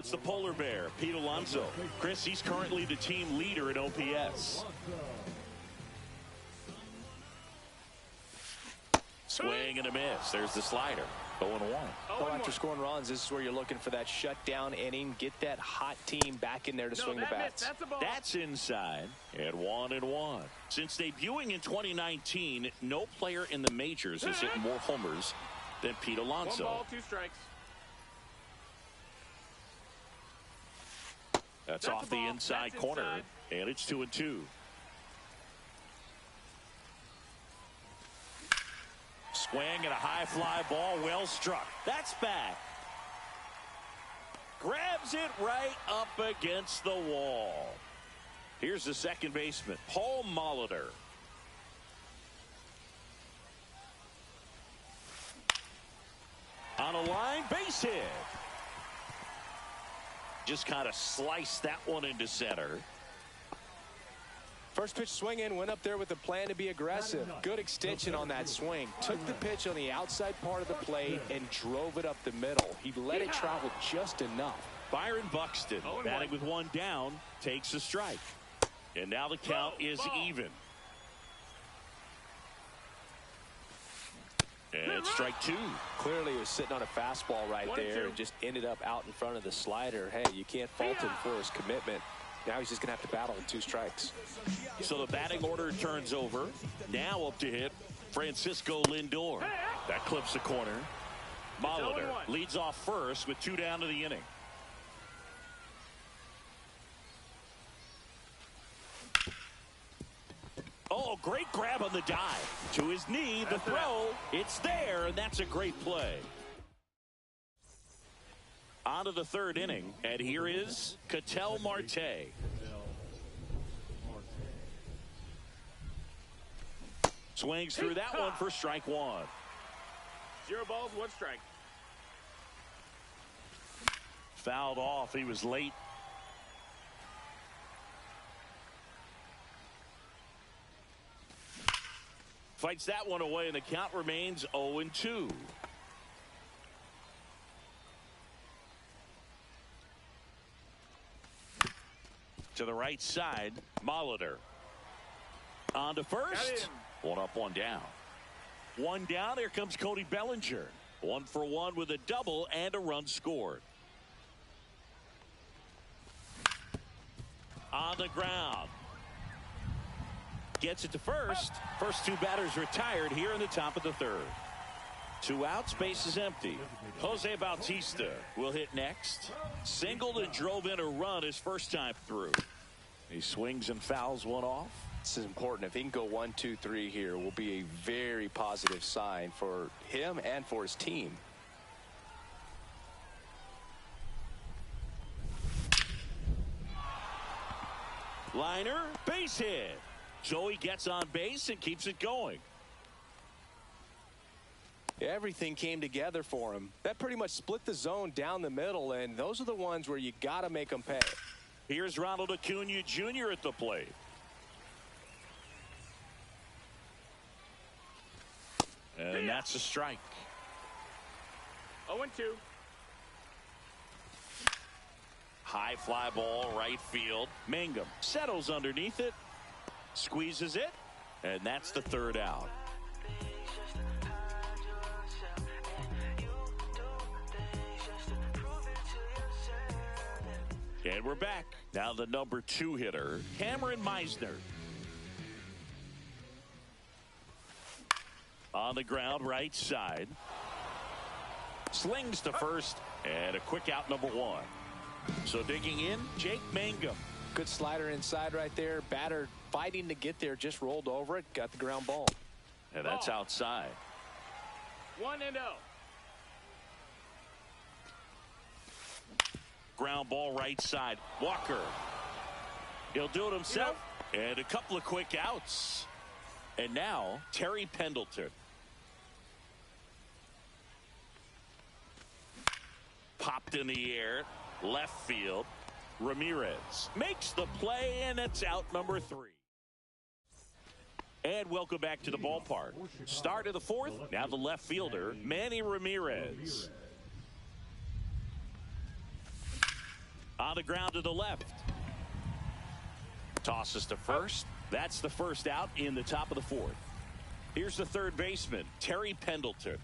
It's the polar bear, Pete Alonso. Chris, he's currently the team leader in OPS. Swing and a miss. There's the slider. 0-1. Well, after scoring runs, this is where you're looking for that shutdown inning. Get that hot team back in there to swing the bats. That's inside. And 1-1. Since debuting in 2019, no player in the majors has hit more homers than Pete Alonso. 1 ball, 2 strikes. That's off the inside corner, and it's 2-2. Swing and a high fly ball, well struck. That's back. Grabs it right up against the wall. Here's the second baseman, Paul Molitor. On a line, base hit. Just kind of sliced that one into center. First pitch swing in, went up there with a plan to be aggressive. Good extension on that swing. Took the pitch on the outside part of the plate and drove it up the middle. He let it travel just enough. Byron Buxton, batting with 1 down, takes a strike. And now the count is even. And strike 2. Clearly he was sitting on a fastball right there and just ended up out in front of the slider. Hey, you can't fault him for his commitment. Now he's just going to have to battle in 2 strikes. So the batting order turns over. Now up to hit Francisco Lindor. That clips the corner. Molitor leads off first with 2 down to the inning. Oh, great grab on the dive. To his knee, the throw. It's there, and that's a great play. On to the 3rd inning, and here is Ketel Marte. Swings through that one for strike 1. 0 balls, 1 strike. Fouled off. He was late. Fights that one away, and the count remains 0-2. To the right side, Molitor. On to first. 1 up, 1 down. 1 down. Here comes Cody Bellinger. 1 for 1 with a double and a run scored. On the ground. Gets it to first. First 2 batters retired here in the top of the 3rd. 2 outs, base is empty. Jose Bautista will hit next. Singled and drove in a run his first time through. He swings and fouls one off. This is important. If he can go 1, 2, 3 here, will be a very positive sign for him and for his team. Liner, base hit. Joey gets on base and keeps it going. Everything came together for him. That pretty much split the zone down the middle, and those are the ones where you got to make them pay. Here's Ronald Acuna Jr. at the plate. And that's a strike. 0-2. High fly ball, right field. Mangum settles underneath it. Squeezes it. And that's the 3rd out. And we're back. Now the number 2 hitter, Cameron Meisner. On the ground, right side. Slings to first, and a quick out, number 1. So digging in, Jake Mangum. Good slider inside right there. Batter fighting to get there, just rolled over it, got the ground ball. And that's outside. 1-0. Ground ball right side. Walker. He'll do it himself. And a couple of quick outs. And now Terry Pendleton. Popped in the air. Left field. Ramirez makes the play, and it's out, number 3. And welcome back to the ballpark. Start of the 4th. Now the left fielder, Manny Ramirez. On the ground to the left. Tosses to first. That's the first out in the top of the fourth. Here's the third baseman, Terry Pendleton.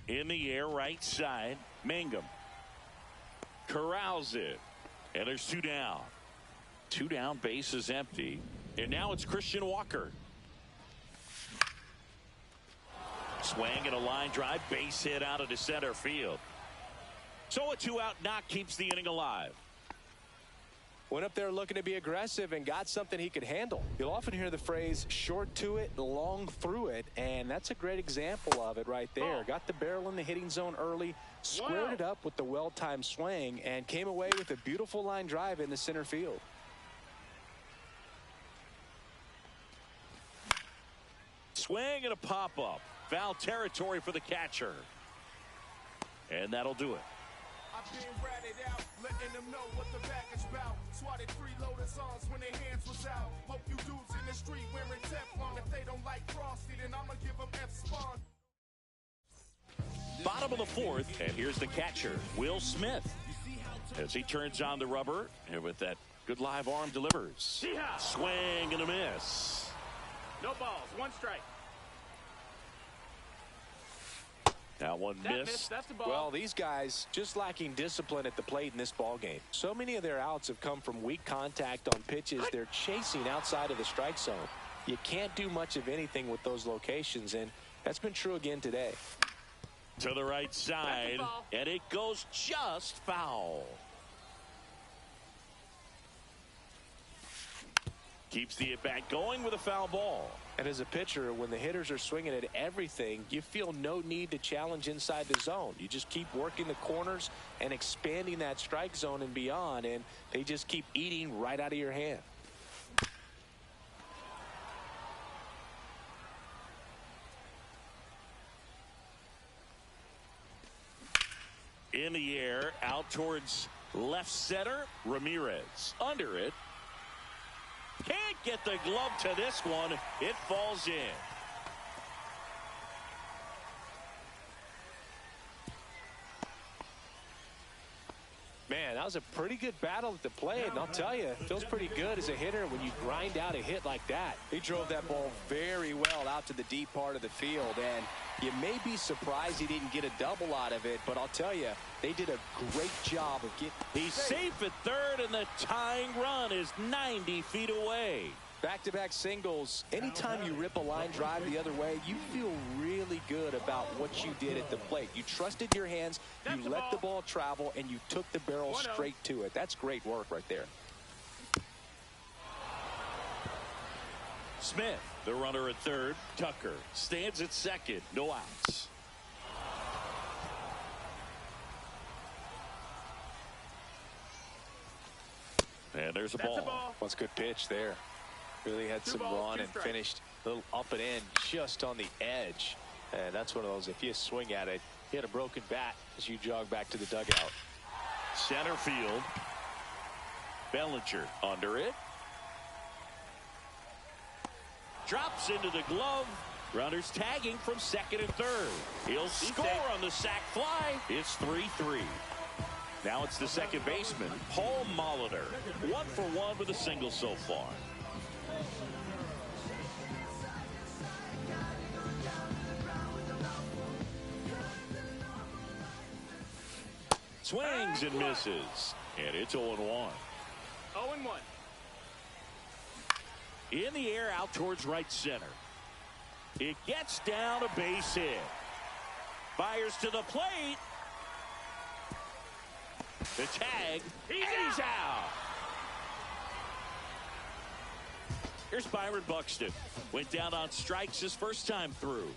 In the air, right side, Mangum. Corrals it. And there's two down. Two down, base is empty. And now it's Christian Walker. Swing and a line drive, base hit out of the center field. So a two-out knock keeps the inning alive. Went up there looking to be aggressive and got something he could handle. You'll often hear the phrase short to it, long through it, and that's a great example of it right there. Got the barrel in the hitting zone early, squared it up with the well-timed swing, and came away with a beautiful line drive in the center field. Swing and a pop-up. Foul territory for the catcher. And that'll do it. I've been ratted out, letting them know what the back is about. Swatted three loaders arms when their hands was out. Hope you dudes in the street wearing Teflon. If they don't like Frosty, then I'ma give them F-Spawn. Bottom of the fourth, and here's the catcher, Will Smith. As he turns on the rubber, and with that good live arm delivers. Swing and a miss. No balls, one strike. Now one miss. That's the ball. Well, these guys just lacking discipline at the plate in this ball game. So many of their outs have come from weak contact on pitches they're chasing outside of the strike zone. You can't do much of anything with those locations, and that's been true again today. To the right side, and it goes just foul. Keeps the at-bat going with a foul ball. And as a pitcher, when the hitters are swinging at everything, you feel no need to challenge inside the zone. You just keep working the corners and expanding that strike zone and beyond, and they just keep eating right out of your hand. In the air, out towards left center, Ramirez. Under it. Can't get the glove to this one. It falls in. Man, that was a pretty good battle at the plate, and I'll tell you, it feels pretty good as a hitter when you grind out a hit like that. He drove that ball very well out to the deep part of the field, and you may be surprised he didn't get a double out of it, but I'll tell you, they did a great job of getting... He's safe at third, and the tying run is 90 feet away. Back-to-back singles. Anytime you rip a line drive the other way, you feel really good about what you did at the plate. You trusted your hands, you let the ball travel, and you took the barrel straight to it. That's great work right there. Smith, the runner at third. Tucker stands at second. No outs. And there's a ball. That's a good pitch there. Really had some run and finished a little up and in just on the edge. And that's one of those, if you swing at it, you hit a broken bat as you jog back to the dugout. Center field. Bellinger under it. Drops into the glove. Runners tagging from second and third. He'll score on the sac fly. It's 3-3. Now it's the second baseman, Paul Molitor. 1 for 1 with a single so far. Swings and misses. And it's 0-1. 0-1. In the air out towards right center. It gets down a base hit. Fires to the plate. The tag. He's out. Here's Byron Buxton. Went down on strikes his first time through.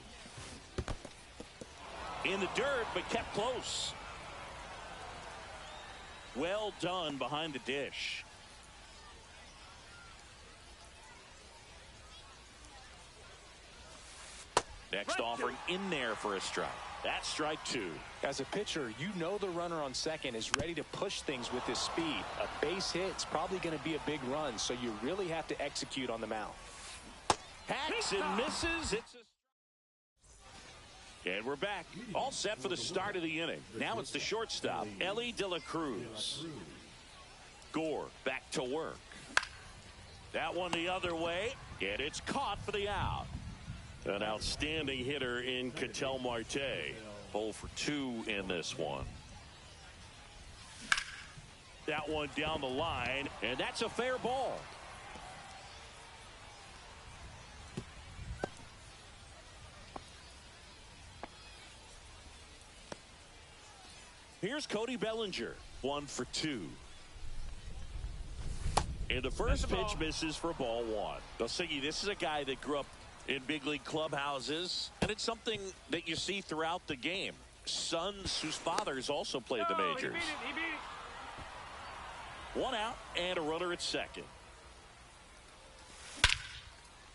In the dirt, but kept close. Well done behind the dish. Next offering in there for a strike. That's strike 2. As a pitcher, you know the runner on second is ready to push things with his speed. A base hit's probably going to be a big run, so you really have to execute on the mound. Hacks and misses. And we're back. All set for the start of the inning. Now it's the shortstop, Elly De La Cruz. Gore back to work. That one the other way, and it's caught for the out. An outstanding hitter in Ketel Marte. 0 for 2 in this one. That one down the line, and that's a fair ball. Here's Cody Bellinger, 1 for 2. And the first pitch misses for ball 1. Now, Siggy, this is a guy that grew up in big league clubhouses, and it's something that you see throughout the game. Sons whose fathers also played the majors. He beat it. 1 out and a runner at second.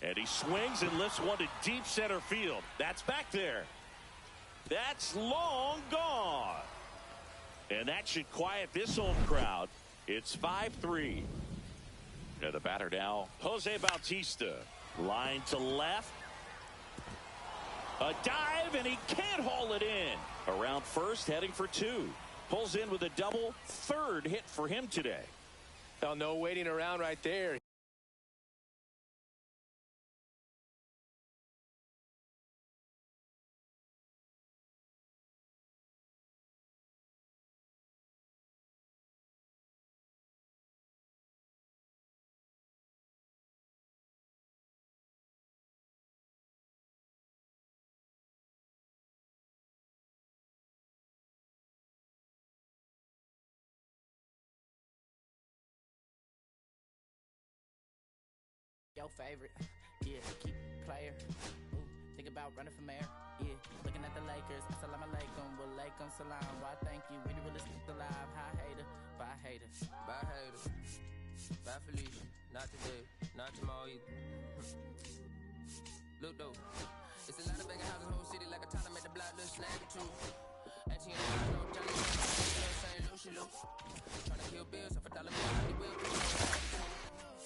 And he swings and lifts one to deep center field. That's back there. That's long gone. And that should quiet this home crowd. It's 5-3. And the batter now, Jose Bautista. Line to left. A dive, and he can't haul it in. Around first, heading for 2. Pulls in with a double. Third hit for him today. Well, no waiting around right there. Your favorite, yeah, keep player. Ooh, think about running for mayor, yeah. Looking at the Lakers, assalamu alaikum, walaikum salam. Why thank you, we the realest alive. Hi hater, bye haters. Bye haters, bye Felicia, not today, not tomorrow either. Look though, it's a lot of bigger houses, whole city like a tournament, the block looks snag too. Auntie and I know Johnny, St. Lucia, trying to kill bills off a dollar bill, he will.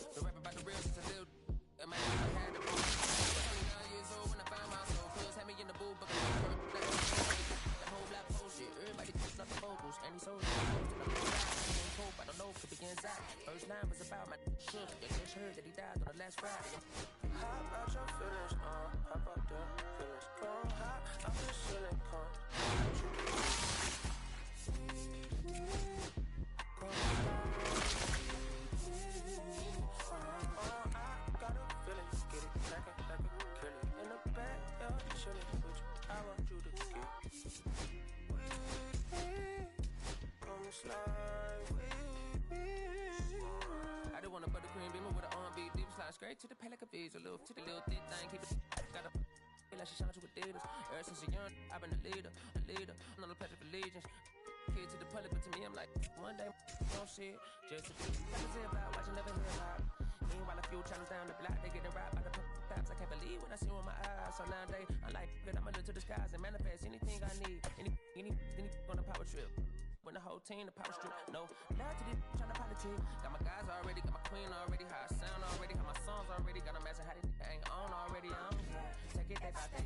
The rap about the real since a little. I might have had the boo. 29 years old when I found my soul. Cuz had me in the booth, but that whole black bullshit. Everybody just not the vocals. And he sold it. I don't know if it begins out. First line was about my shook. You just heard that he died on the last Friday. How about your feelings, how about them feelings? Come hot, I'm just chilling, come. I don't want a buttercream beamer with an R&B deep slide straight to the pay like a visa, little thick thing, keep it got a feel like she shine to Adidas. Ever since a young, I've been a leader, I'm on the pledge of allegiance. Kid to the public, but to me, I'm like, one day, don't see it. Just a few seconds about watching, never hear about. Meanwhile, a few channels down the block, they getting right by the times. I can't believe what I see with my eyes. So nowadays, I'm like, good, I'ma look to the skies and manifest anything I need. Any on a power trip. When the whole team, the power strip. No, love to this trying to politic. Got my guys already, got my queen already, how I sound already, how my songs already. Got them asking how they ain't on already. Take it day by day.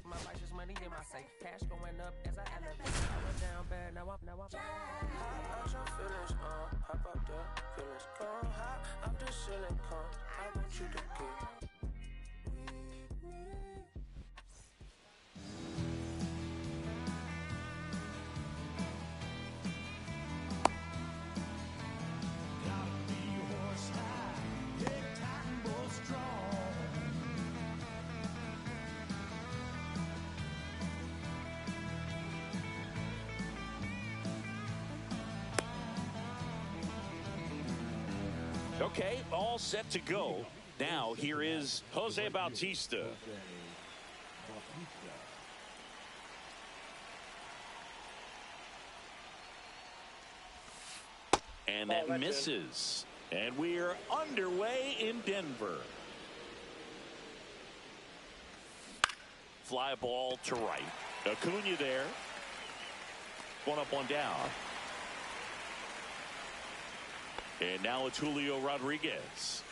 My righteous money in my safe. Cash going up as I elevate. I went down bad, now I'm. How about your feelings, how about the feelings? Come hot, I'm just chilling, come. I want you to get. Okay, all set to go. Now here is Jose Bautista. And that misses. And we're underway in Denver. Fly ball to right. Acuna there. One up, one down. And now it's Julio Rodriguez.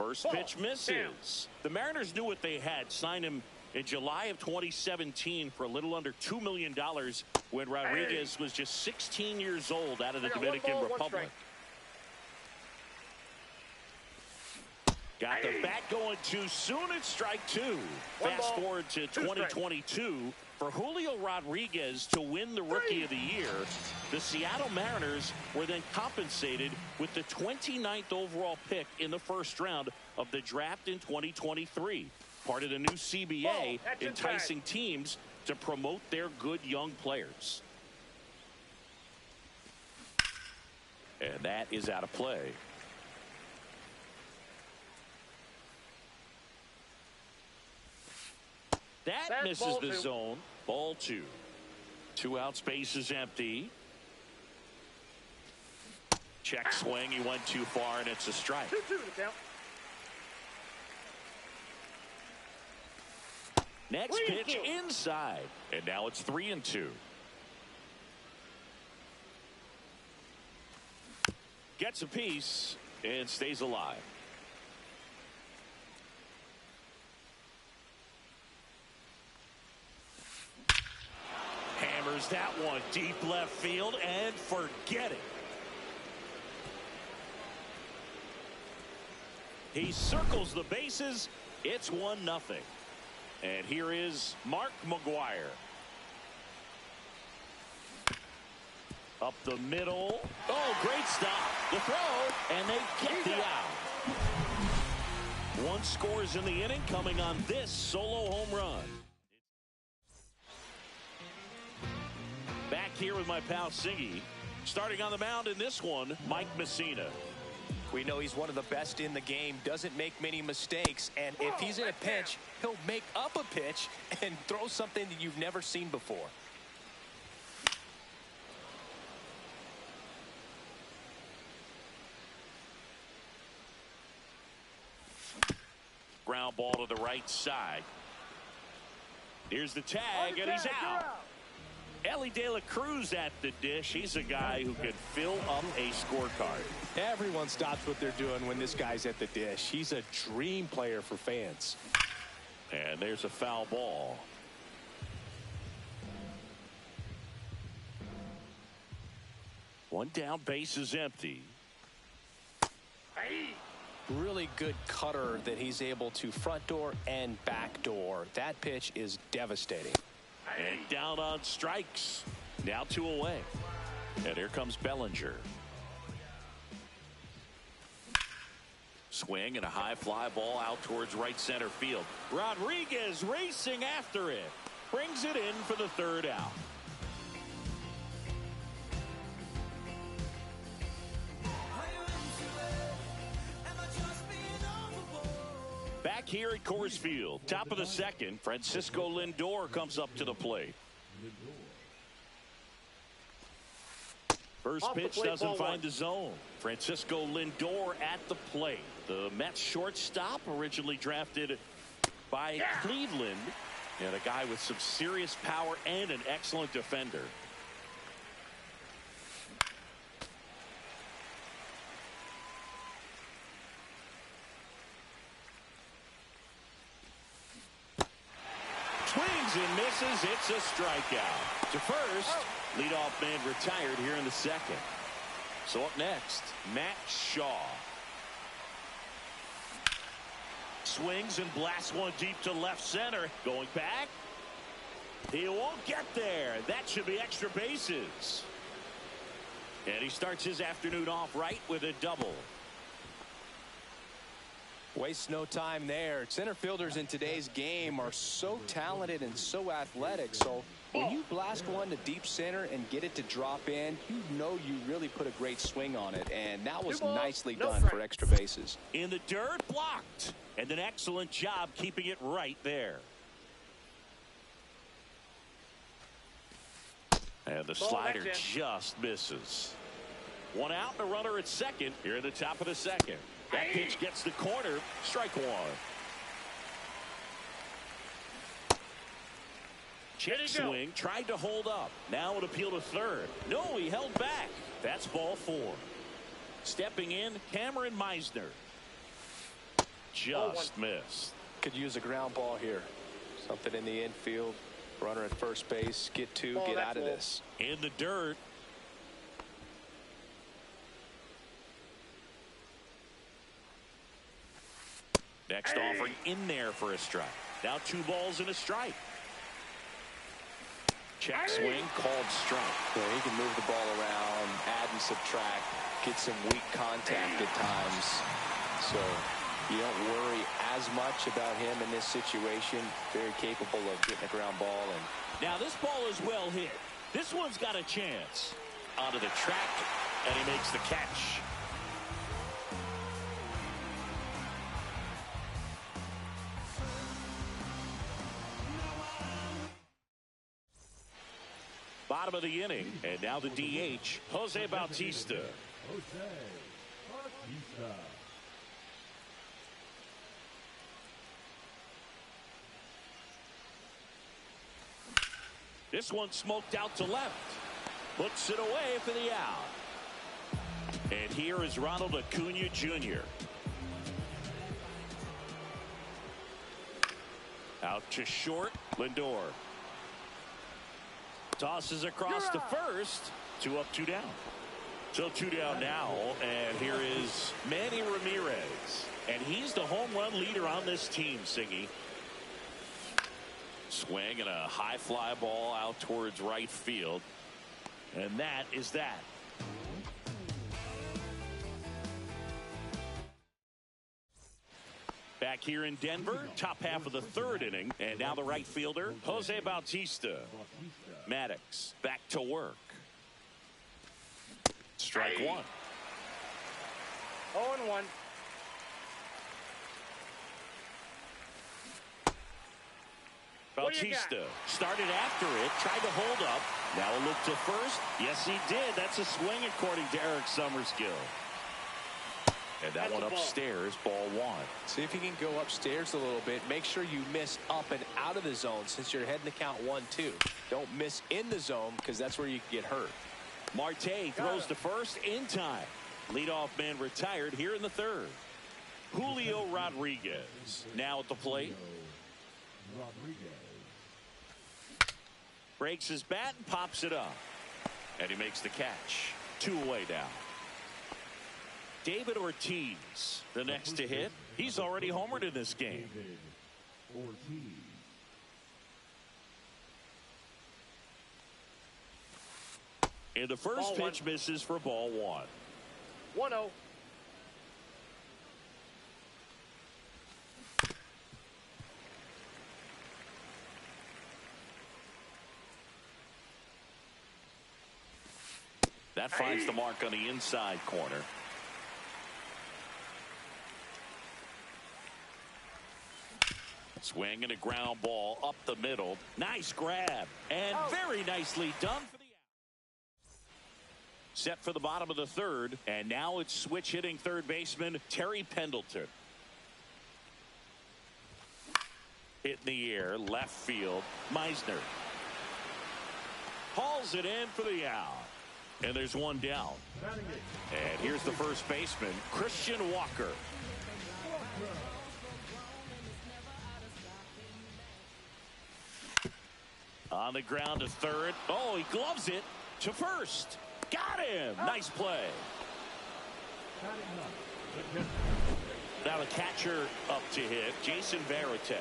First pitch misses. The Mariners knew what they had. Signed him in July of 2017 for a little under $2 million when Rodriguez was just 16 years old out of the Dominican Republic. Got the bat going too soon. It's strike two. Fast forward to 2022. For Julio Rodriguez to win the Rookie of the Year, the Seattle Mariners were then compensated with the 29th overall pick in the first round of the draft in 2023. Part of the new CBA, enticing teams to promote their good young players. And that is out of play. That misses the zone. Ball two. 2 outs, base is empty. Check swing. He went too far, and it's a strike. 2-2 to count. Next pitch inside. And now it's 3-2. Gets a piece and stays alive. Hammers that one deep left field and forget it. He circles the bases. It's 1-0. And here is Mark McGwire. Up the middle. Oh, great stop. The throw, and they get the out. One scores in the inning, coming on this solo home run. Back here with my pal Siggy. Starting on the mound in this one, Mike Messina. We know he's one of the best in the game, doesn't make many mistakes, and if he's in a pinch, he'll make up a pitch and throw something that you've never seen before. Ground ball to the right side. Here's the tag, and he's out. Ellie De La Cruz at the dish. He's a guy who can fill up a scorecard. Everyone stops what they're doing when this guy's at the dish. He's a dream player for fans. And there's a foul ball. One down, base is empty. Really good cutter that he's able to front door and back door. That pitch is devastating. And down on strikes. Now 2 away. And here comes Bellinger. Swing and a high fly ball out towards right center field. Rodriguez racing after it. Brings it in for the 3rd out. Back here at Coors Field, top of the 2nd, Francisco Lindor comes up to the plate. First pitch doesn't find the zone. Francisco Lindor at the plate. The Mets shortstop, originally drafted by Cleveland, and a guy with some serious power and an excellent defender. Swings and misses. It's a strikeout. To first, leadoff man retired here in the 2nd. So up next, Matt Shaw. Swings and blasts one deep to left center. Going back. He won't get there. That should be extra bases. And he starts his afternoon off right with a double. Wastes no time there. Center fielders in today's game are so talented and so athletic. So when you blast one to deep center and get it to drop in, you know you really put a great swing on it. And that was nicely done for extra bases. In the dirt, blocked. And an excellent job keeping it right there. And the slider just misses. 1 out and a runner at 2nd here in the top of the 2nd. That pitch gets the corner. Strike 1. Check swing. Tried to hold up. Now an appeal to 3rd. No, he held back. That's ball 4. Stepping in, Cameron Meisner. just missed. Could use a ground ball here. Something in the infield. Runner at first base. Get two. Get out of this. In the dirt. Next offering in there for a strike. Now 2 balls and a strike. Check swing, called strike. Yeah, he can move the ball around, add and subtract, get some weak contact at times. So you don't worry as much about him in this situation. Very capable of getting a ground ball. And now this ball is well hit. This one's got a chance. Onto the track, and he makes the catch. Bottom of the inning, and now the DH, Jose Bautista. This one smoked out to left. Puts it away for the out. And here is Ronald Acuna Jr. Out to short, Lindor. Tosses across to first. 2 up, 2 down. So 2 down now, and here is Manny Ramirez. And he's the home run leader on this team, Siggy. Swing and a high fly ball out towards right field. And that is that. Back here in Denver, top half of the 3rd inning. And now the right fielder, Jose Bautista. Maddox back to work. Strike 1. 0-1. Bautista started after it, tried to hold up. Now a look to first. Yes, he did. That's a swing according to Eric Summerskill. And that one upstairs, ball 1. See if you can go upstairs a little bit. Make sure you miss up and out of the zone since you're heading to count 1-2. Don't miss in the zone because that's where you can get hurt. Marte throws to first in time. Leadoff man retired here in the 3rd. Julio Rodriguez now at the plate. Breaks his bat and pops it up. And he makes the catch. 2 away now. David Ortiz, the next to hit. He's already homered in this game. And the first pitch misses for ball 1. 1-0. That finds the mark on the inside corner. Swing and a ground ball up the middle. Nice grab. And very nicely done for the out. Set for the bottom of the 3rd. And now it's switch hitting third baseman Terry Pendleton. Hit in the air. Left field. Meisner. Hauls it in for the out. And there's 1 down. And here's the first baseman, Christian Walker. On the ground to 3rd. Oh, he gloves it to first. Got him. Nice play. Now the catcher up to hit, Jason Varitek.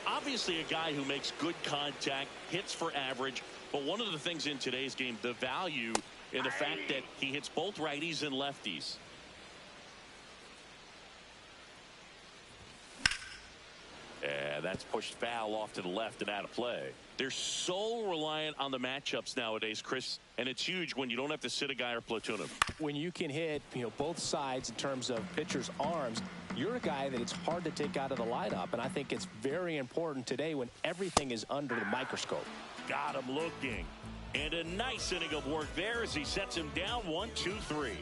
Obviously a guy who makes good contact, hits for average. But one of the things in today's game, the value in the fact that he hits both righties and lefties. And that's pushed foul off to the left and out of play. They're so reliant on the matchups nowadays, Chris, and it's huge when you don't have to sit a guy or platoon him. When you can hit, both sides in terms of pitchers' arms, you're a guy that it's hard to take out of the lineup, and I think it's very important today when everything is under the microscope. Got him looking. And a nice inning of work there as he sets him down 1-2-3.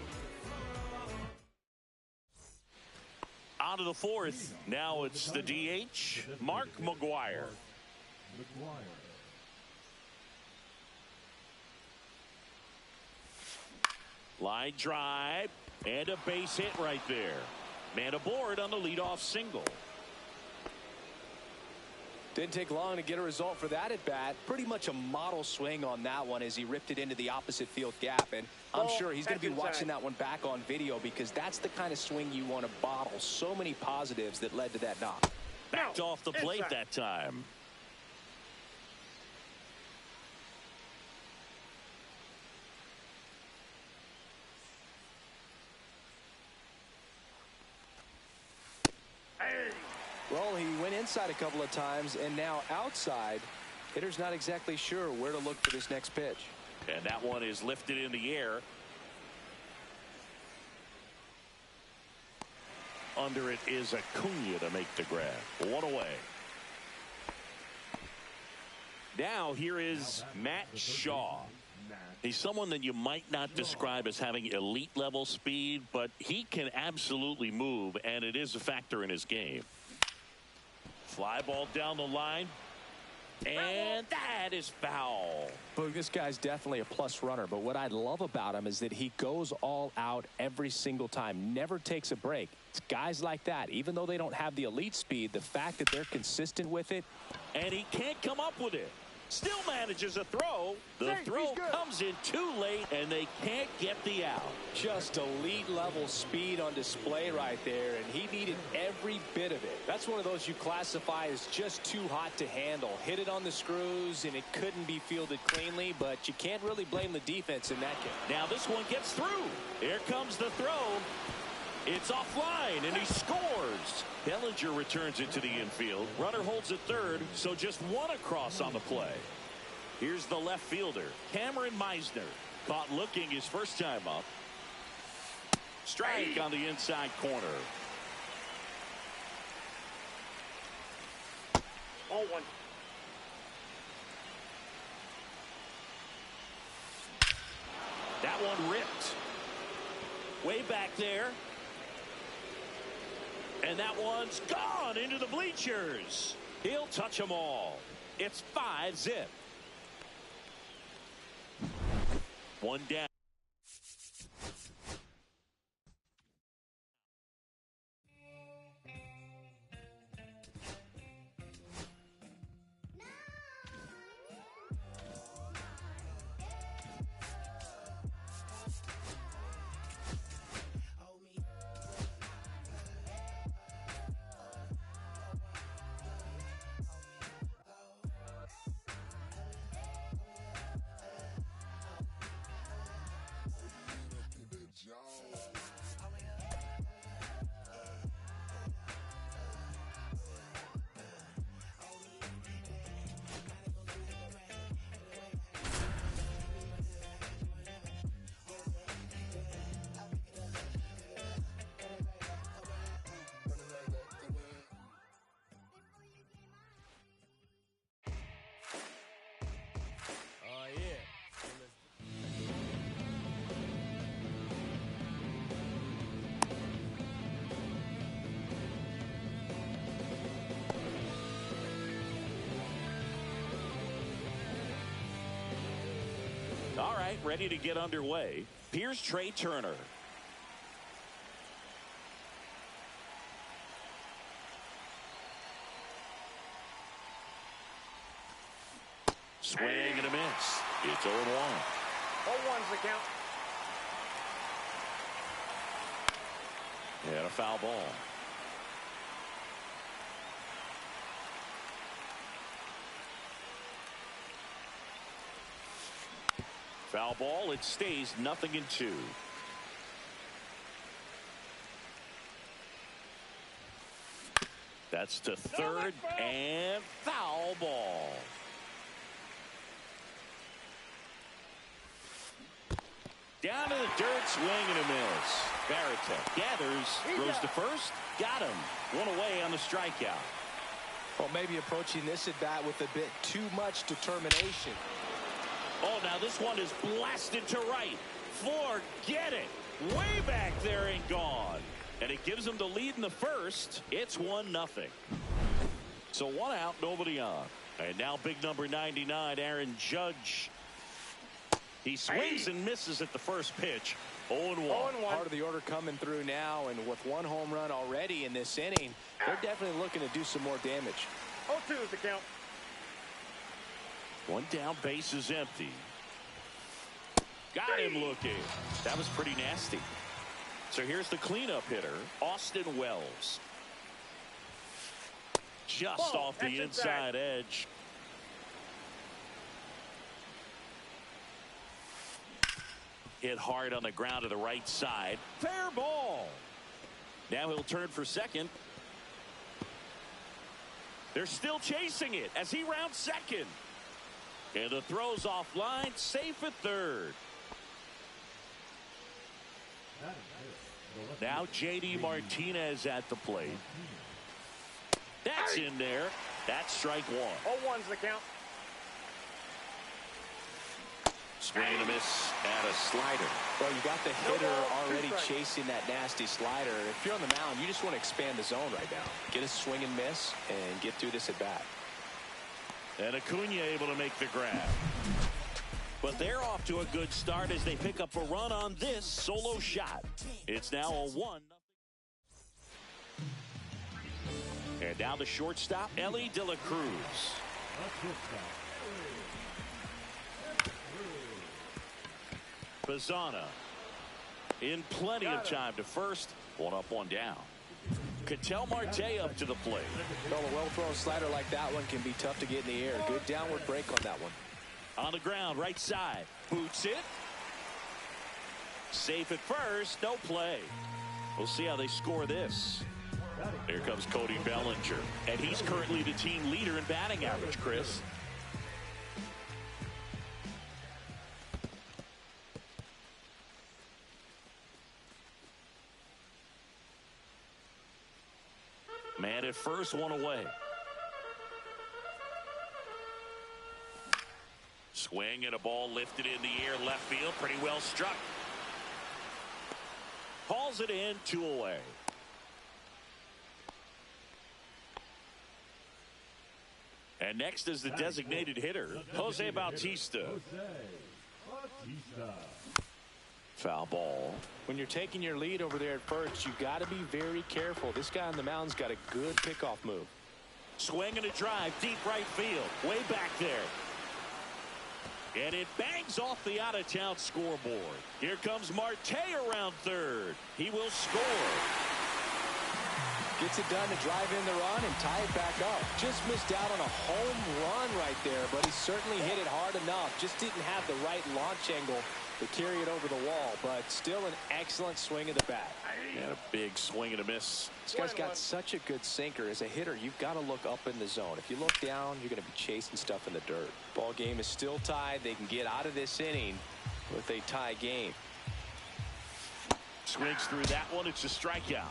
On to the 4th. Now it's the DH, Mark McGwire. Line drive and a base hit right there. Man aboard on the leadoff single. Didn't take long to get a result for that at bat. Pretty much a model swing on that one as he ripped it into the opposite field gap. And I'm sure he's going to be watching that one back on video because that's the kind of swing you want to bottle. So many positives that led to that knock. Backed off the plate that time. Well, he went inside a couple of times, and now outside. Hitter's not exactly sure where to look for this next pitch. And that one is lifted in the air. Under it is Acuna to make the grab. One away. Now here is Matt Shaw. He's someone that you might not describe as having elite level speed, but he can absolutely move, and it is a factor in his game. Fly ball down the line, and that is foul. Look, this guy's definitely a plus runner, but what I love about him is that he goes all out every single time, never takes a break. It's guys like that, even though they don't have the elite speed, the fact that they're consistent with it. And he can't come up with it. Still manages a throw. The throw comes in too late, and they can't get the out. Just elite level speed on display right there, and he needed every bit of it. That's one of those you classify as just too hot to handle. Hit it on the screws, and it couldn't be fielded cleanly, but you can't really blame the defense in that case. Now this one gets through. Here comes the throw. It's offline, and he scores. Bellinger returns it to the infield. Runner holds at third, so just one across on the play. Here's the left fielder, Cameron Meisner. Caught looking his first time up. Strike on the inside corner. 0-1. That one ripped. Way back there. And that one's gone into the bleachers. He'll touch them all. It's 5-0. One down. All right, ready to get underway. Here's Trey Turner. Swing and a miss. It's 0-1. 0-1's the count. And a foul ball. Foul ball. It stays 0-2. That's to third and foul ball. Down to the dirt, swing and a miss. Varitek gathers, throws to first, got him. One away on the strikeout. Well, maybe approaching this at bat with a bit too much determination. Oh, now this one is blasted to right. Forget it. Way back there and gone. And it gives them the lead in the first. It's 1-0. So one out, nobody on. And now big number 99, Aaron Judge. He swings and misses at the first pitch. 0-1. Part of the order coming through now, and with one home run already in this inning, they're definitely looking to do some more damage. 0-2 is the count. One down, base is empty. Got him looking. That was pretty nasty. So here's the cleanup hitter, Austin Wells. Just off the inside edge. Hit hard on the ground to the right side. Fair ball. Now he'll turn for second. They're still chasing it as he rounds second. And the throw's offline, safe at third. Now J.D. Martinez at the plate. That's in there. That's strike one. 0-1's the count. Swing and a miss and a slider. Well, you got the hitter already chasing that nasty slider. If you're on the mound, you just want to expand the zone right now. Get a swing and miss and get through this at bat. And Acuna able to make the grab. But they're off to a good start as they pick up a run on this solo shot. It's now a 1-0. And now the shortstop, Elly De La Cruz. Bazzana in plenty of time to first. 1 up, 1 down. Ketel Marte up to the plate. Well, a well-thrown slider like that one can be tough to get in the air. Good downward break on that one. On the ground, right side. Boots it. Safe at first. No play. We'll see how they score this. Here comes Cody Bellinger. And he's currently the team leader in batting average, Chris. Man at first, 1 away. Swing and a ball lifted in the air left field. Pretty well struck. Hauls it in, 2 away. And next is the designated hitter, Jose Bautista. Foul ball. When you're taking your lead over there at first, you've got to be very careful. This guy on the mound's got a good pickoff move. Swing and a drive, deep right field, way back there. And it bangs off the out-of-town scoreboard. Here comes Marte around third. He will score. Gets it done to drive in the run and tie it back up. Just missed out on a home run right there, but he certainly hit it hard enough. Just didn't have the right launch angle to carry it over the wall, but still an excellent swing of the bat. And a big swing and a miss. This guy's got such a good sinker. As a hitter, you've got to look up in the zone. If you look down, you're going to be chasing stuff in the dirt. Ball game is still tied. They can get out of this inning with a tie game. Swings through that one. It's a strikeout.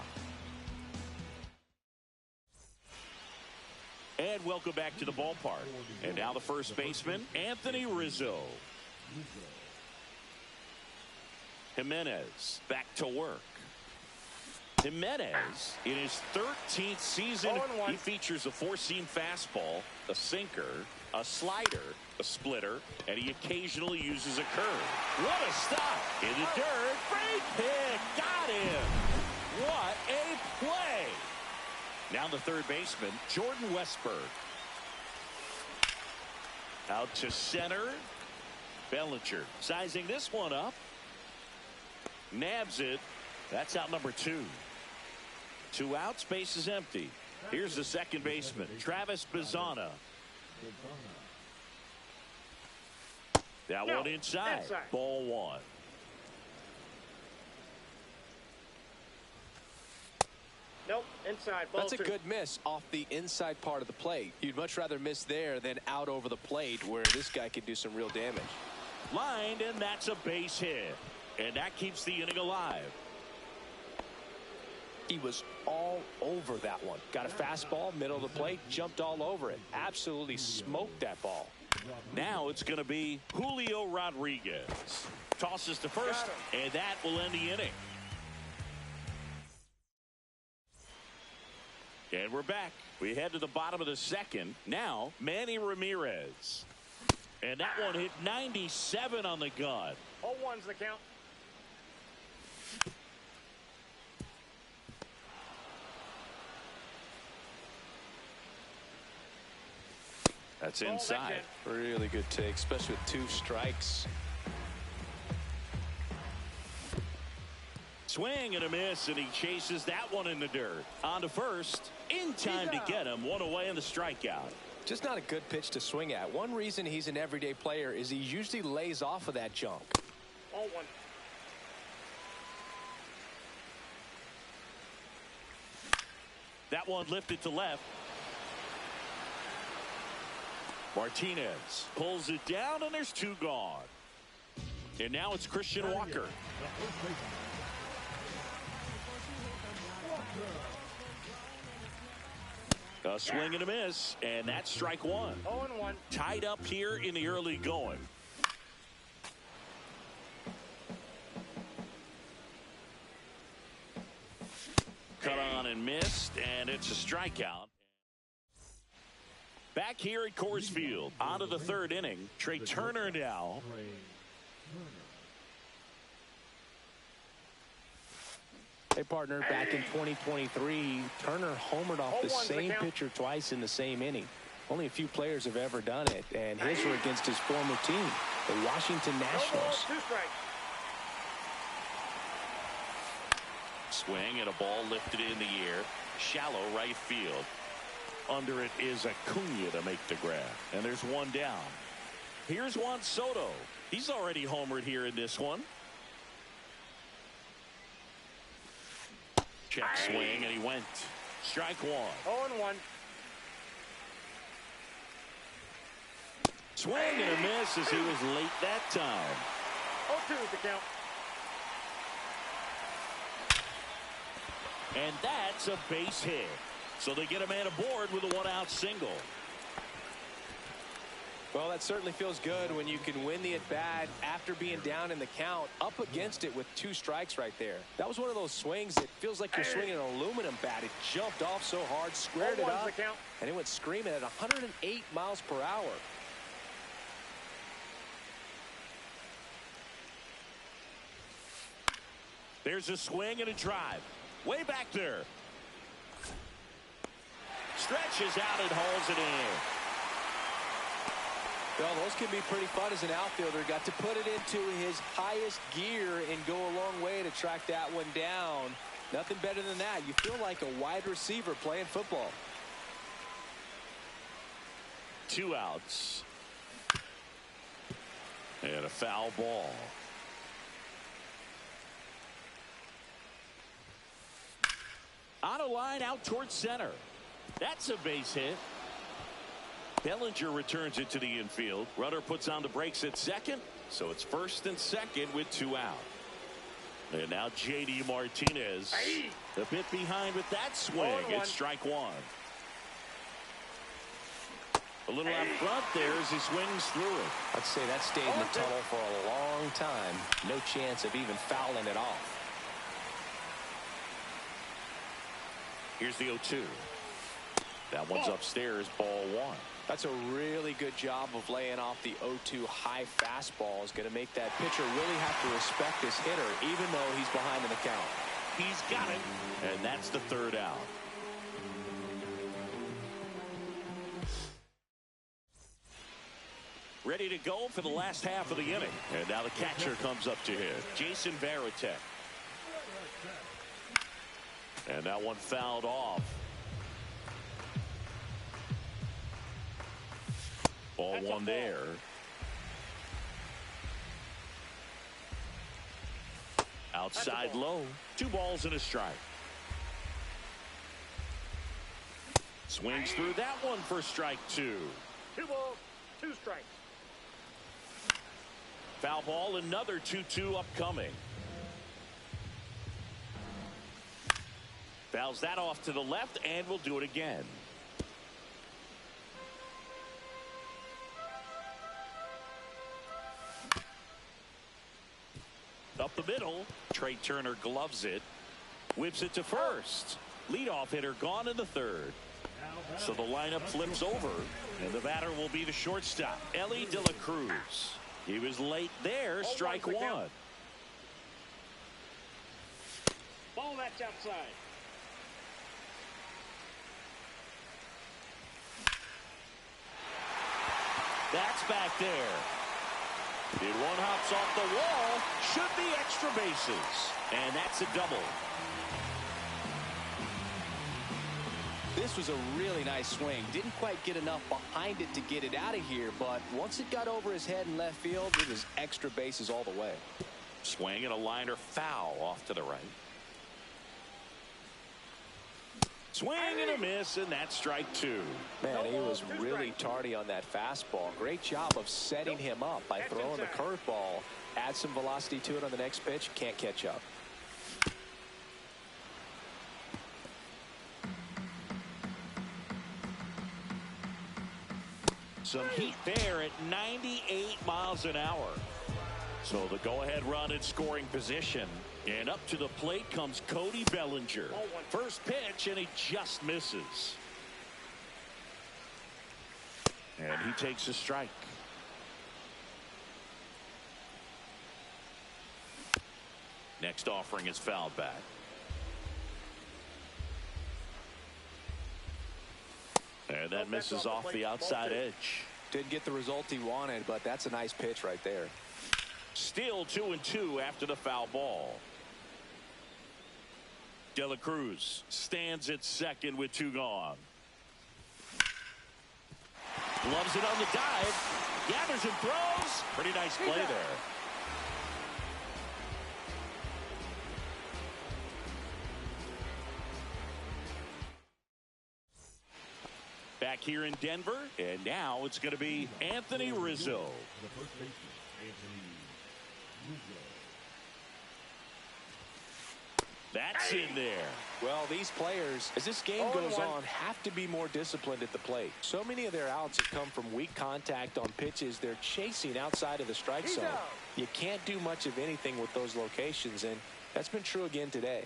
And welcome back to the ballpark. And now the first baseman, Anthony Rizzo. Jimenez back to work. Jimenez, in his 13th season, he features a 4-seam fastball, a sinker, a slider, a splitter, and he occasionally uses a curve. What a stop in the dirt. Great pick. Got him. What a play. Now the third baseman, Jordan Westburg. Out to center. Bellinger sizing this one up. Nabs it. That's out number 2. 2 outs, base is empty. Here's the second baseman, Travis Bazzana. That one inside. Ball 1. Nope, inside. Ball That's a 2. good miss off the inside part of the plate. You'd much rather miss there than out over the plate where this guy could do some real damage. Lined, and that's a base hit. And that keeps the inning alive. He was all over that one. Got a fastball, middle of the plate, jumped all over it. Absolutely smoked that ball. Now it's going to be Julio Rodriguez. Tosses to first, and that will end the inning. And we're back. We head to the bottom of the second. Now, Manny Ramirez. And that one hit 97 on the gun. 0-1's the count. That's inside. Really good take, especially with 2 strikes. Swing and a miss, and he chases that one in the dirt. On to first. In time to get him. One away in the strikeout. Just not a good pitch to swing at. One reason he's an everyday player is he usually lays off of that junk. 0-1. That one lifted to left. Martinez pulls it down, and there's 2 gone. And now it's Christian Walker. A swing and a miss, and that's strike 1. 0-1. Tied up here in the early going. Cut on and missed, and it's a strikeout. Back here at Coors Field, on to the 3rd inning. Trey Turner now. Hey, partner, back in 2023, Turner homered off the same pitcher twice in the same inning. Only a few players have ever done it, and his were against his former team, the Washington Nationals. 2 strikes. Swing and a ball lifted in the air. Shallow right field. Under it is Acuna to make the grab. And there's 1 down. Here's Juan Soto. He's already homered here in this one. Check swing, and he went. Strike 1. 0-1. Swing and a miss as he was late that time. 0-2's the count. And that's a base hit. So they get a man aboard with a 1-out single. Well, that certainly feels good when you can win the at-bat after being down in the count, up against it with 2 strikes right there. That was one of those swings that feels like you're swinging an aluminum bat. It jumped off so hard, squared it up, and it went screaming at 108 miles per hour. There's a swing and a drive. Way back there. Stretches out and hauls it in. Well, those can be pretty fun as an outfielder. Got to put it into his highest gear and go a long way to track that one down. Nothing better than that. You feel like a wide receiver playing football. 2 outs. And a foul ball. On a line out towards center. That's a base hit. Bellinger returns it to the infield. Runner puts on the brakes at second. So it's 1st and 2nd with 2 out. And now J.D. Martinez. A bit behind with that swing. It's strike 1. A little out front there as he swings through it. I'd say that stayed in the tunnel for a long time. No chance of even fouling it off. Here's the 0-2. That one's upstairs, ball 1. That's a really good job of laying off the 0-2 high fastball. Is going to make that pitcher really have to respect his hitter, even though he's behind in the count. He's got it, and that's the 3rd out. Ready to go for the last half of the inning. And now the catcher comes up to hit. Jason Varitek. And that one fouled off. Ball 1 there. Outside low. 2 balls and a strike. Swings through that one for strike 2. 2 balls, 2 strikes. Foul ball, another 2-2 upcoming. Fouls that off to the left, and we'll do it again. Up the middle, Trey Turner gloves it, whips it to first. Leadoff hitter gone in the 3rd. So the lineup flips over, and the batter will be the shortstop, Elly De La Cruz. He was late there, strike one. Ball that's outside. That's back there. If one hops off the wall, should be extra bases. And that's a double. This was a really nice swing. Didn't quite get enough behind it to get it out of here, but once it got over his head in left field, it was extra bases all the way. Swing and a liner foul off to the right. Swing and a miss, and that's strike two. Man, he was really tardy on that fastball. Great job of setting him up by throwing the curveball. Add some velocity to it on the next pitch. Can't catch up. Some heat there at 98 miles an hour. So the go-ahead run in scoring position. And up to the plate comes Cody Bellinger. First pitch, and he just misses. And he takes a strike. Next offering is fouled back. And that misses off the outside edge. Didn't get the result he wanted, but that's a nice pitch right there. Still 2-2 after the foul ball. De La Cruz stands at second with two gone. Loves it on the dive. Gathers and throws. Pretty nice play there. Back here in Denver, and now it's going to be Anthony Rizzo. That's in there. Well, these players, as this game goes on, have to be more disciplined at the plate. So many of their outs have come from weak contact on pitches they're chasing outside of the strike zone. You can't do much of anything with those locations, and that's been true again today.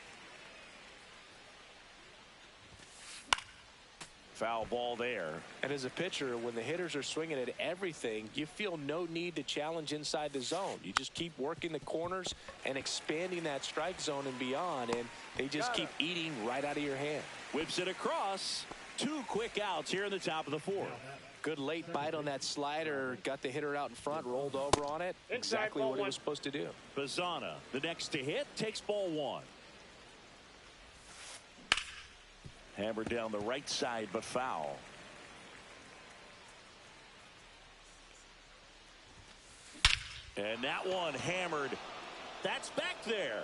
Foul ball there. And as a pitcher, when the hitters are swinging at everything, you feel no need to challenge inside the zone. You just keep working the corners and expanding that strike zone and beyond, and they just keep eating right out of your hand. Whips it across. Two quick outs here in the top of the fourth. Good late bite on that slider. Got the hitter out in front, rolled over on it. Exactly what he was supposed to do. Bazana, the next to hit, takes ball one. Hammered down the right side, but foul. And that one hammered. That's back there.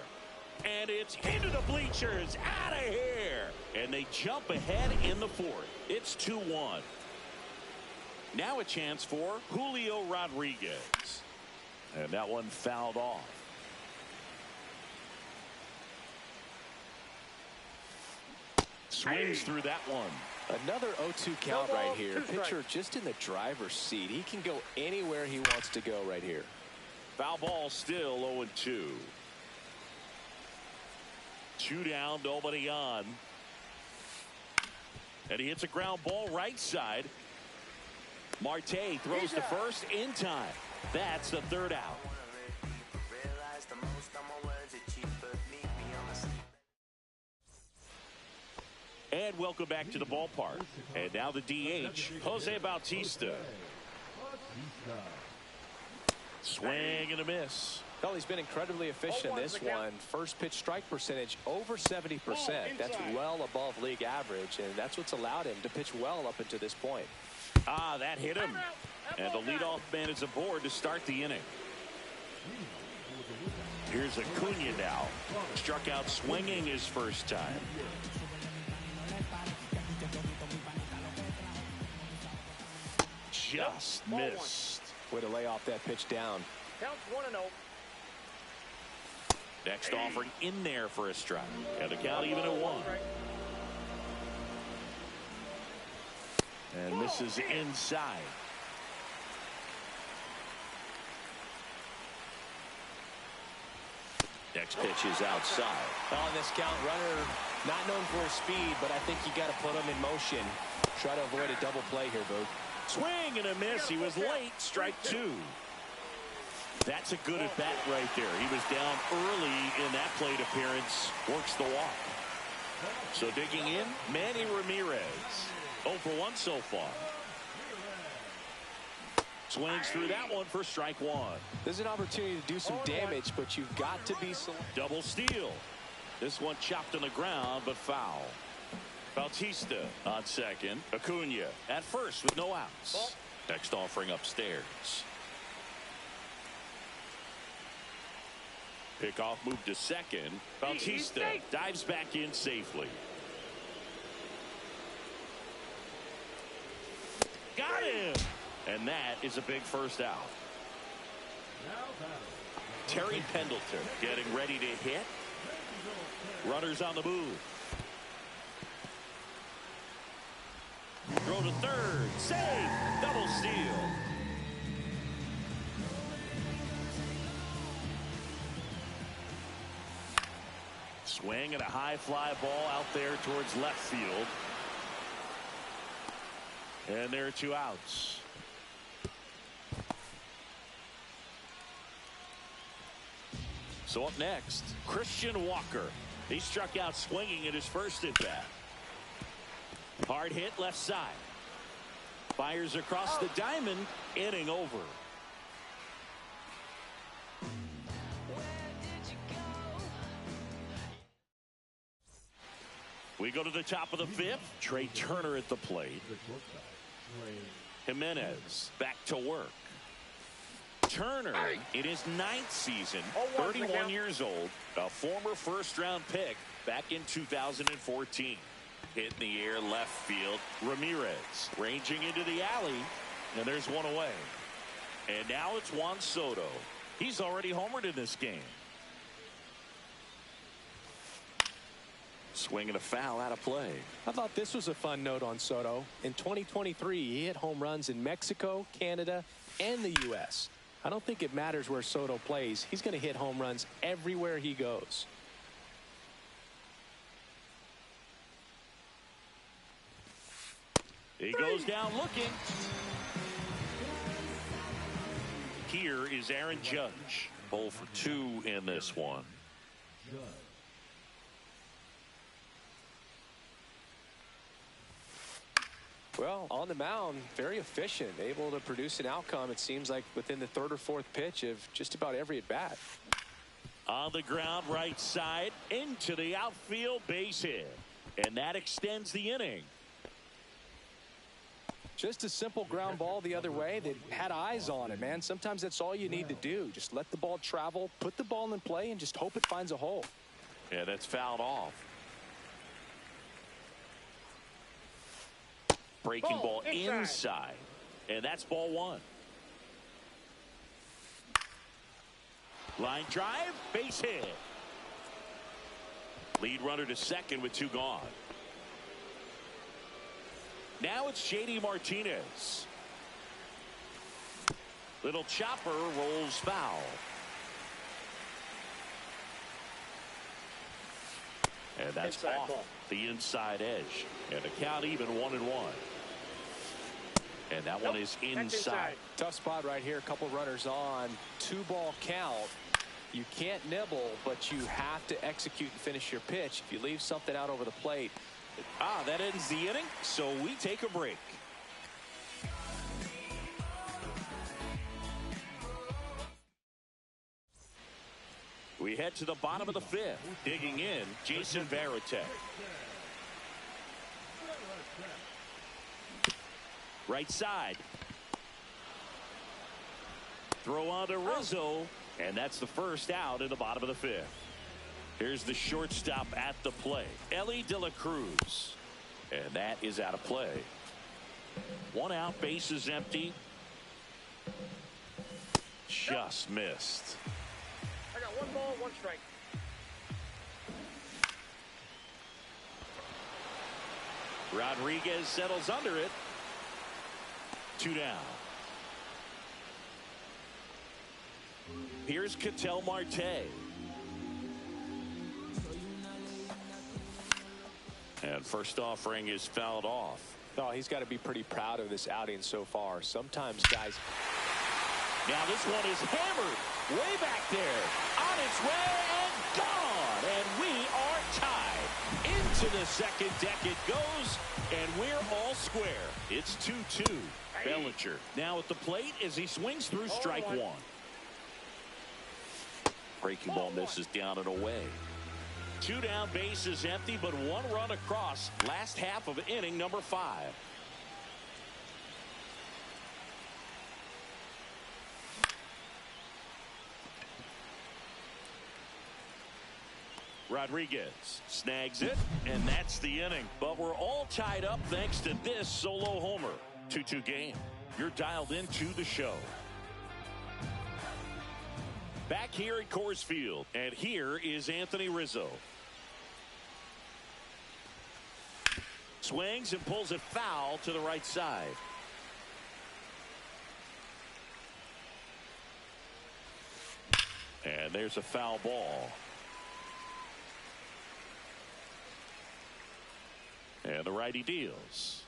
And it's into the bleachers. Out of here. And they jump ahead in the fourth. It's 2-1. Now a chance for Julio Rodriguez. And that one fouled off. Swings through that one. Another 0-2 count right here. Pitcher just in the driver's seat. He can go anywhere he wants to go right here. Foul ball still 0-2. Two down, nobody on. And he hits a ground ball right side. Marte throws to first in time. That's the third out. And welcome back to the ballpark. And now the DH, Jose Bautista. Swing and a miss. Well, he's been incredibly efficient in this one. First pitch strike percentage over 70%. That's well above league average, and that's what's allowed him to pitch well up until this point. Ah, that hit him. And the leadoff man is aboard to start the inning. Here's Acuna now. Struck out swinging his first time. Just missed. Way to lay off that pitch down. Counts 1-0. Next offering in there for a strike. And the count even at 1. And misses inside. Next pitch is outside. On this count, runner not known for his speed, but I think you got to put him in motion. Try to avoid a double play here, Boog. Swing and a miss. He was late. Strike two. That's a good at bat right there. He was down early in that plate appearance. Works the walk. So digging in, Manny Ramirez. 0 for 1 so far. Swings through that one for strike one. There's an opportunity to do some damage, but you've got to be selective. Double steal. This one chopped on the ground, but foul. Bautista on second. Acuna at first with no outs. Next offering upstairs. Pickoff move to second. Bautista dives back in safely. Got him! And that is a big first out. Terry Pendleton getting ready to hit. Runners on the move. Throw to third. Save. Double steal. Swing and a high fly ball out there towards left field. And there are 2 outs. So up next, Christian Walker. He struck out swinging at his first at bat. Hard hit left side. Fires across the diamond. Inning over. We go to the top of the 5th. Trey Turner at the plate. Jimenez back to work. Turner in his 9th season, 31 years old, a former first-round pick back in 2014. Hit in the air left field. Ramirez ranging into the alley, and there's one away. And now it's Juan Soto. He's already homered in this game. Swing and a foul out of play. I thought this was a fun note on Soto. In 2023, he hit home runs in Mexico, Canada, and the U.S. I don't think it matters where Soto plays. He's going to hit home runs everywhere he goes. He goes down looking. Here is Aaron Judge. 0 for 2 in this one. Well, on the mound, very efficient, able to produce an outcome, it seems like, within the 3rd or 4th pitch of just about every at-bat. On the ground, right side, into the outfield, base hit. And that extends the inning. Just a simple ground ball the other way that had eyes on it, man. Sometimes that's all you need to do. Just let the ball travel, put the ball in play, and just hope it finds a hole. Yeah, that's fouled off. Breaking ball inside. And that's ball 1. Line drive, base hit. Lead runner to second with 2 gone. Now it's J.D. Martinez. Little chopper rolls foul. And that's Inside off ball. the inside edge. And the count even 1-1. And that one is inside. Tough spot right here. A couple runners on. 2-ball count. You can't nibble, but you have to execute and finish your pitch. If you leave something out over the plate. That ends the inning, so we take a break. We head to the bottom of the 5th. Digging in, Jason Varitek. Right side. Throw on to Rizzo, and that's the first out in the bottom of the 5th. Here's the shortstop at the play, Elly De La Cruz. And that is out of play. 1 out, base is empty. Just missed. I got 1 ball, 1 strike. Rodriguez settles under it. 2 down. Here's Ketel Marte. And first offering is fouled off. Oh, he's got to be pretty proud of this outing so far. Sometimes guys. Now this one is hammered way back there. On its way and gone. And we are tied. Into the second deck it goes. And we're all square. It's 2-2. Bellinger now at the plate as he swings through strike one. Breaking ball misses down and away. 2 down, bases empty, but 1 run across. Last half of inning number 5. Rodriguez snags it, and that's the inning. But we're all tied up thanks to this solo homer. 2-2 game. You're dialed into the show. Back here at Coors Field, and here is Anthony Rizzo. Swings and pulls it foul to the right side. And there's a foul ball. And the righty deals.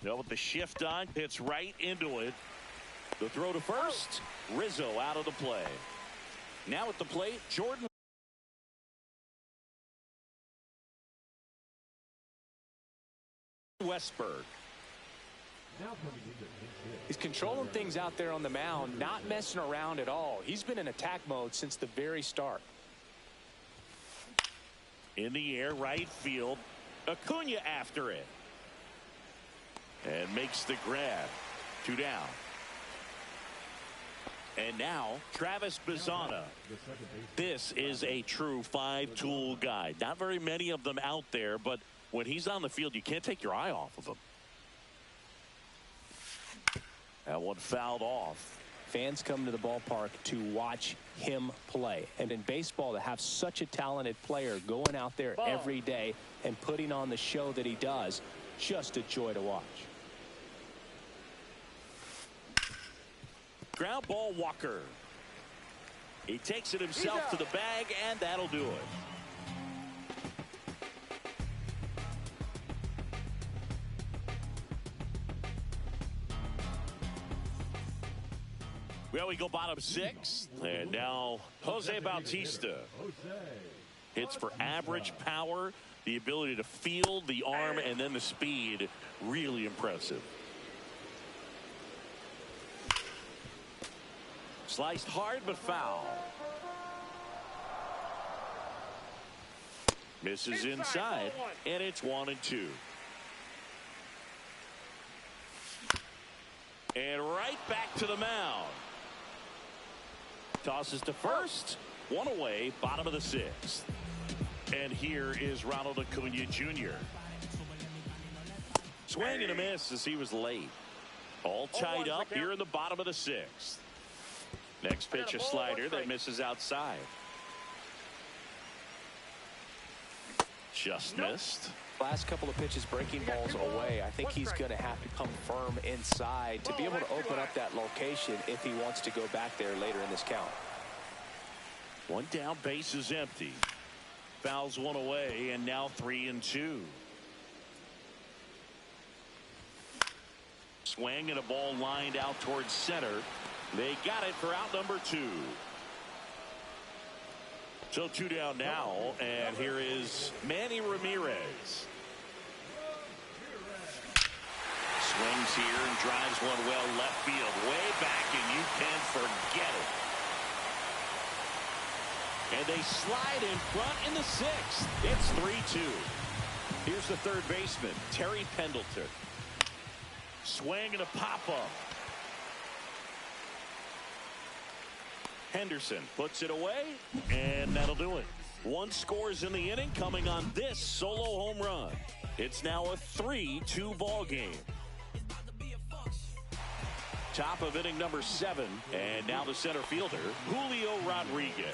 Now with the shift on, hits right into it. The throw to first. Rizzo out of the play. Now at the plate, Jordan Westberg. He's controlling things out there on the mound, not messing around at all. He's been in attack mode since the very start. In the air, right field. Acuna after it. And makes the grab. 2 down. And now, Travis Bazzana. This is a true 5-tool guy. Not very many of them out there, but when he's on the field, you can't take your eye off of him. That one fouled off. Fans come to the ballpark to watch him play. And in baseball, to have such a talented player going out there every day and putting on the show that he does, just a joy to watch. Ground ball, Walker. He takes it himself to the bag, and that'll do it. Well, we go bottom 6, and now Jose Bautista hits for average power, the ability to field, the arm, and then the speed. Really impressive. Sliced hard but foul. Misses inside, and it's 1-2. And right back to the mound. Tosses to first. 1 away, bottom of the 6th. And here is Ronald Acuna Jr. Swing and a miss as he was late. All tied up here in the bottom of the 6th. Next pitch, a slider that misses outside. Just missed. Last couple of pitches breaking balls away. I think he's going to have to come firm inside to be able to open up that location if he wants to go back there later in this count. 1 down, base is empty. Fouls 1 away, and now 3-2. Swing and a ball lined out towards center. They got it for out number 2. So 2 down now, and here is Manny Ramirez. Swings here and drives one well left field, way back, and you can forget it. And they slide in front in the 6th. It's 3-2. Here's the third baseman, Terry Pendleton. Swing and a pop-up. Henderson puts it away, and that'll do it. 1 scores in the inning, coming on this solo home run. It's now a 3-2 ball game. Top of inning number 7, and now the center fielder, Julio Rodriguez.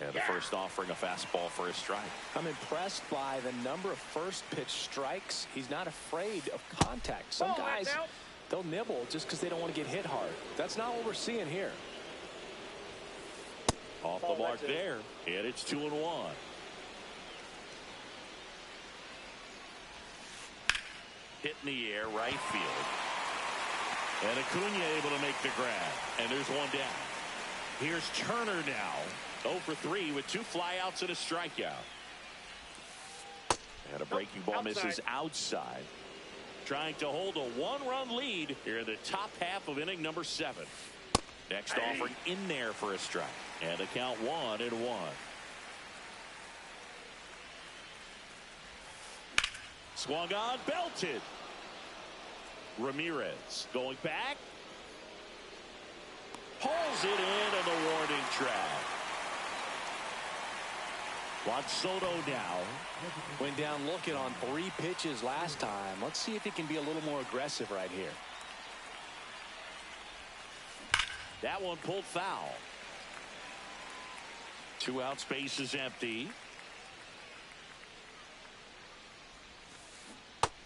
And the first offering a fastball for a strike. I'm impressed by the number of first pitch strikes. He's not afraid of contact. Some guys, they'll nibble just because they don't want to get hit hard. That's not what we're seeing here. Off the mark there, and it's 2-1. Hit in the air, right field. And Acuna able to make the grab. And there's one down. Here's Turner now. 0 for 3 with 2 flyouts and a strikeout. And a breaking ball misses outside. Trying to hold a 1-run lead here in the top half of inning number 7. Next offering in there for a strike. And the count 1-1. Swung on, belted. Ramirez going back. Pulls it in on the warning track. Juan Soto now. Went down looking on 3 pitches last time. Let's see if he can be a little more aggressive right here. That one pulled foul. 2 out, space is empty.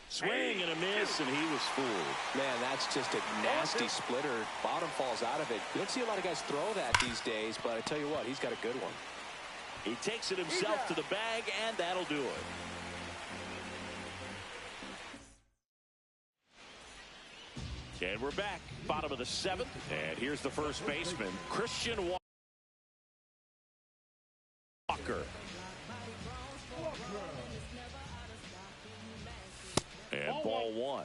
Swing and a miss, and he was fooled. Man, that's just a nasty splitter. Bottom falls out of it. You don't see a lot of guys throw that these days, but I tell you what, he's got a good one. He takes it himself to the bag, and that'll do it. And we're back, bottom of the 7th, and here's the first baseman, Christian Walker. And ball 1.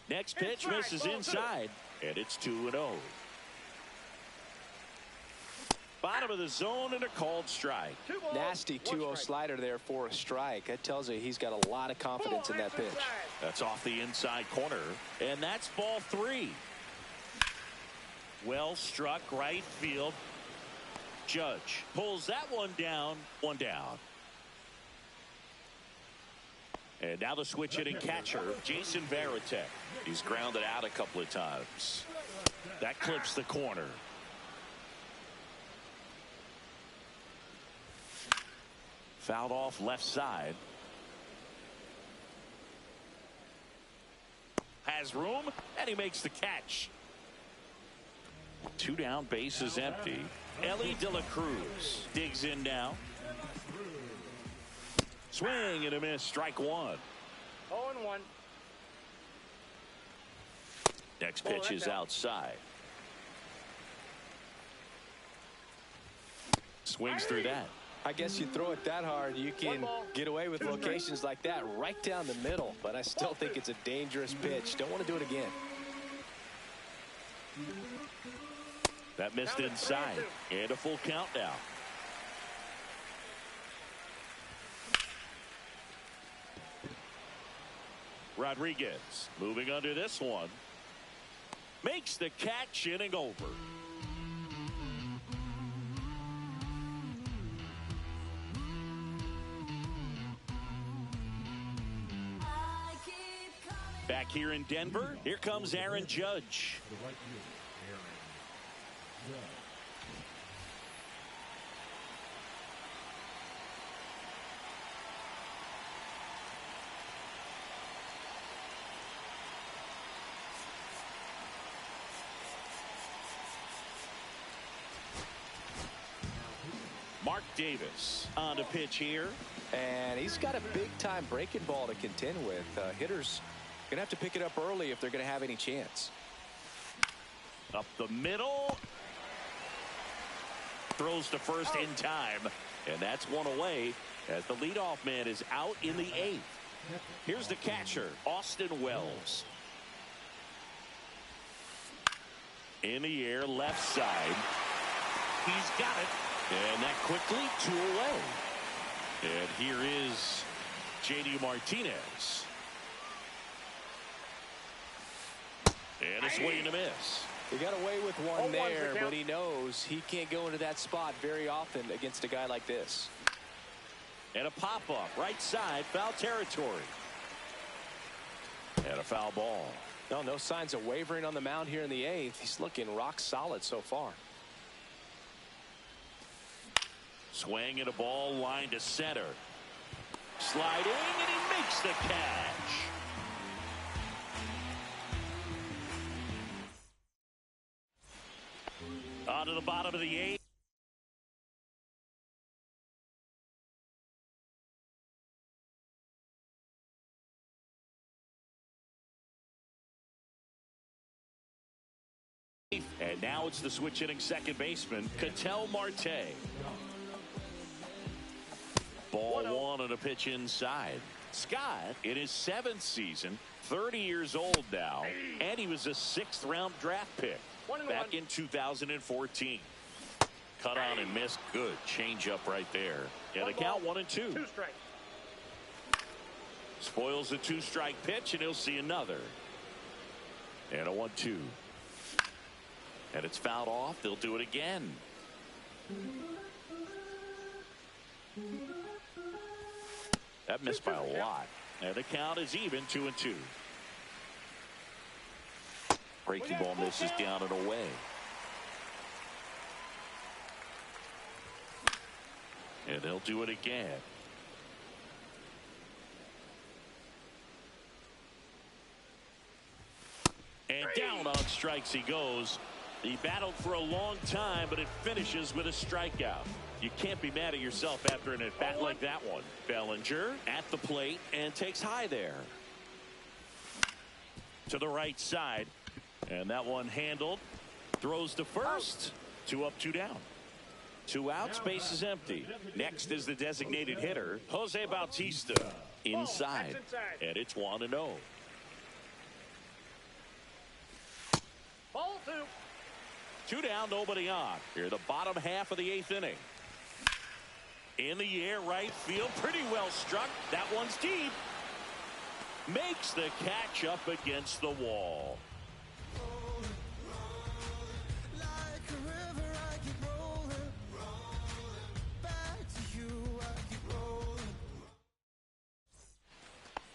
Next pitch misses inside, and it's 2-0. Bottom of the zone and a called strike. Nasty 2-0 slider there for a strike. That tells you he's got a lot of confidence in that pitch. That's off the inside corner, and that's ball 3. Well struck, right field. Judge pulls that one down, 1 down. And now the switch hitting catcher, Jason Varitek. He's grounded out a couple of times. That clips the corner. Fouled off left side. Has room, and he makes the catch. 2 down, base is empty. Elly De La Cruz digs in now. Swing and a miss, strike 1. 0-1. Next pitch is outside. Swings through that. I guess you throw it that hard, you can get away with locations like that right down the middle, but I still think it's a dangerous pitch. Don't want to do it again. That missed inside, and a full count now. Rodriguez moving under this one. Makes the catch, inning over. Back here in Denver, here comes Aaron Judge. Mark Davis on the pitch here. And he's got a big-time breaking ball to contend with. Hitters going to have to pick it up early if they're going to have any chance. Up the middle. Throws to first in time. And that's one away as the leadoff man is out in the 8th. Here's the catcher, Austin Wells. In the air, left side. He's got it. And that quickly 2 away. And here is J.D. Martinez. And a swing and a miss. He got away with one there, but he knows he can't go into that spot very often against a guy like this. And a pop-up, right side, foul territory. And a foul ball. No signs of wavering on the mound here in the 8th. He's looking rock solid so far. Swing and a ball line to center. Sliding, and he makes the catch. On to the bottom of the 8th. And now it's the switch hitting second baseman, Ketel Marte. Ball 1 on a pitch inside. Scott, in his 7th season, 30 years old now, and he was a 6th round draft pick back in 2014. Cut on and missed. Good changeup right there. And a count 1-2. 2 strikes. Spoils the 2-strike pitch, and he'll see another. And a 1-2. And it's fouled off. They'll do it again. That missed by a lot. And the count is even, 2-2. Breaking ball misses down and away. And they'll do it again. And down on strikes he goes. He battled for a long time, but it finishes with a strikeout. You can't be mad at yourself after an at-bat like that one. Bellinger at the plate and takes high there. To the right side. And that one handled. Throws to first. 2 up, 2 down. 2 outs, base is empty. Next is the designated hitter, Jose Bautista. Inside. And it's 1-0. Ball 2. 2 down, nobody on. Here, the bottom half of the 8th inning. In the air, right field, pretty well struck. That one's deep. Makes the catch up against the wall.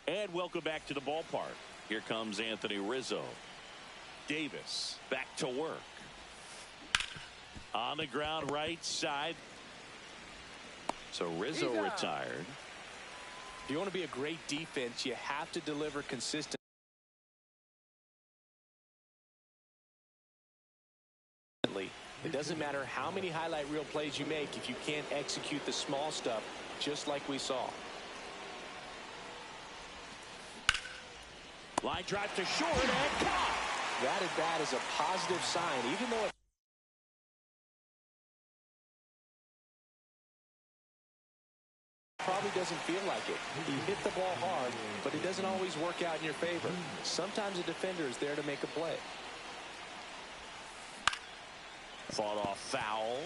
And welcome back to the ballpark. Here comes Anthony Rizzo. Davis back to work. On the ground right side. So Rizzo retired. If you want to be a great defense, you have to deliver consistently. It doesn't matter how many highlight reel plays you make if you can't execute the small stuff, just like we saw. Line drive to short and caught. That at bat is a positive sign, even though it probably doesn't feel like it. You hit the ball hard, but it doesn't always work out in your favor. Sometimes a defender is there to make a play. Fought off foul.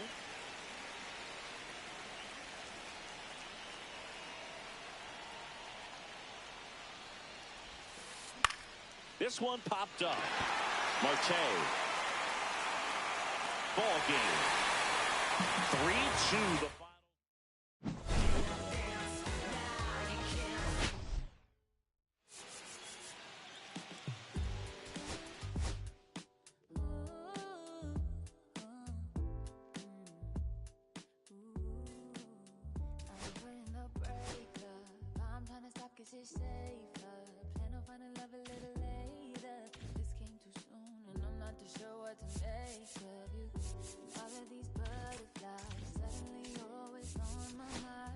This one popped up. Marte. Ball game. 3-2 the final. It's safer. Plan on finding love a little later. This came too soon, and I'm not too sure what to make of you. All of these butterflies, suddenly you're always on my mind.